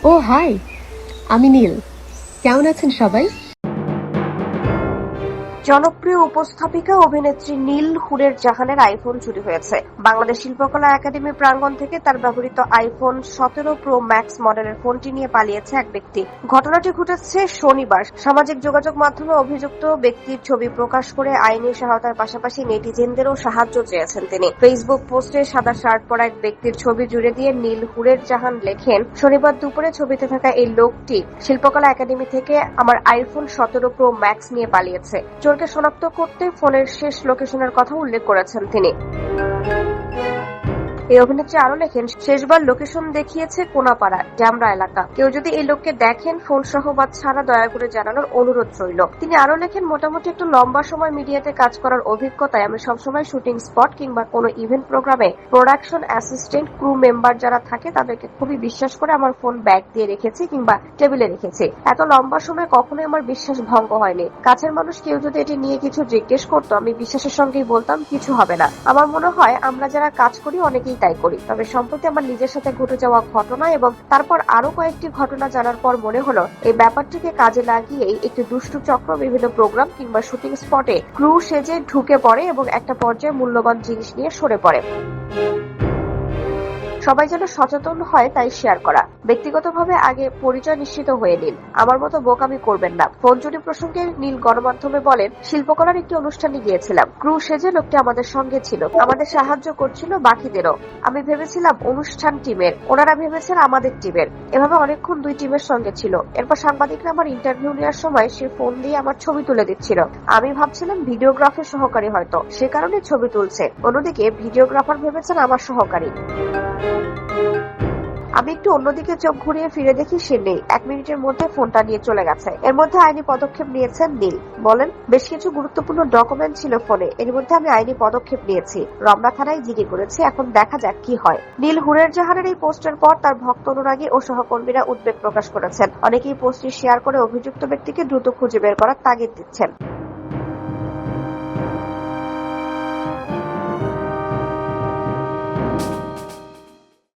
ও high, আমি নীল। কেমন আছেন সবাই? জনপ্রিয় উপস্থাপিকা অভিনেত্রী নীল হুরের জাহানের আইফোন চুরি হয়েছে। বাংলাদেশ শিল্পকলা একাডেমি প্রাঙ্গণ থেকে তার ব্যবহৃত আইফোন 17 প্রো ম্যাক্স মডেলের ফোনটি নিয়ে পালিয়েছে এক ব্যক্তি। ঘটনাটি ঘটেছে শনিবার। সামাজিক যোগাযোগ মাধ্যমে অভিযুক্ত ব্যক্তির ছবি প্রকাশ করে আইনি সহায়তার পাশাপাশি নেটিজেনদেরও সাহায্য চেয়েছেন তিনি। ফেসবুক পোস্টে সাদা শার্ট পরা এক ব্যক্তির ছবি জুড়ে দিয়ে নীল হুরের জাহান লেখেন, শনিবার দুপুরে ছবিতে থাকা এই লোকটি শিল্পকলা একাডেমি থেকে আমার আইফোন 17 প্রো ম্যাক্স নিয়ে পালিয়েছে। চোরকে শনাক্ত করতে ফোনের শেষ লোকেশনের কথা উল্লেখ করেছেন তিনি। এই অভিনেত্রী আরো লেখেন, শেষবার লোকেশন দেখিয়েছে কোনাপাড়া ড্যামরা এলাকা। কেউ যদি এই লোককে দেখেন ফোন সহ বা ছাড়া দয়া করে জানানোর অনুরোধ রইল। তিনি আরো লেখেন, মোটামুটি একটু লম্বা সময় মিডিয়াতে কাজ করার অভিজ্ঞতায় আমি সবসময় শুটিং স্পট কিংবা কোনো ইভেন্ট প্রোগ্রামে প্রোডাকশন অ্যাসিস্ট্যান্ট, ক্রু মেম্বার যারা থাকে তাদেরকে খুবই বিশ্বাস করে আমার ফোন ব্যাগ দিয়ে রেখেছি কিংবা টেবিলে রেখেছি। এত লম্বা সময় কখনোই আমার বিশ্বাস ভঙ্গ হয়নি। কাছের মানুষ কেউ যদি এটি নিয়ে কিছু জিজ্ঞেস করতো আমি বিশ্বাসের সঙ্গেই বলতাম কিছু হবে না। আমার মনে হয় আমরা যারা কাজ করি অনেকেই তাই করি। তবে সম্প্রতি আমার নিজের সাথে ঘটে যাওয়া ঘটনা এবং তারপর আরো কয়েকটি ঘটনা জানার পর মনে হলো এই ব্যাপারটিকে কাজে লাগিয়েই একটি দুষ্টু চক্র বিভিন্ন প্রোগ্রাম কিংবা শুটিং স্পটে ক্রু সেজে ঢুকে পড়ে এবং একটা পর্যায়ে মূল্যবান জিনিস নিয়ে সরে পড়ে। সবাই যেন সচেতন হয় তাই শেয়ার করা। ব্যক্তিগতভাবে আগে পরিচয় নিশ্চিত হয়ে নিন। আমার মতো বোকামি করবেন না। ফোন চুরি প্রসঙ্গে নীল গণমাধ্যমে বলেন, শিল্পকলার একটি অনুষ্ঠানে গিয়েছিলাম। ক্রু সেজে লোকটি আমাদের সঙ্গে ছিল, আমাদের সাহায্য করছিল বাকিদেরও। আমি ভেবেছিলাম অনুষ্ঠান টিমের, ওনারা ভেবেছেন আমাদের টিমের। এভাবে অনেকক্ষণ দুই টিমের সঙ্গে ছিল। এরপর সাংবাদিকরা আমার ইন্টারভিউ নেওয়ার সময় সে ফোন দিয়ে আমার ছবি তুলে দিচ্ছিল। আমি ভাবছিলাম ভিডিওগ্রাফের সহকারী হয়তো, সে কারণে ছবি তুলছে। অন্যদিকে ভিডিওগ্রাফার ভেবেছেন আমার সহকারী। আমি একটু অন্যদিকে চোখ ঘুরিয়ে ফিরে দেখি সে নেই। 1 মিনিটের মধ্যে ফোনটা নিয়ে চলে গেছে। এর মধ্যে আইনি পদক্ষেপ নিয়েছেন নীল। বলেন, বেশ কিছু গুরুত্বপূর্ণ ডকুমেন্ট ছিল ফোনে, এর মধ্যে আমি আইনি পদক্ষেপ নিয়েছি। রমনা থানায় জিডি করেছি, এখন দেখা যাক কি হয়। নীল হুরের জাহানের এই পোস্টের পর তার ভক্ত অনুরাগী ও সহকর্মীরা উদ্বেগ প্রকাশ করেছেন। অনেকেই পোস্টটি শেয়ার করে অভিযুক্ত ব্যক্তিকে দ্রুত খুঁজে বের করার তাগিদ দিচ্ছেন।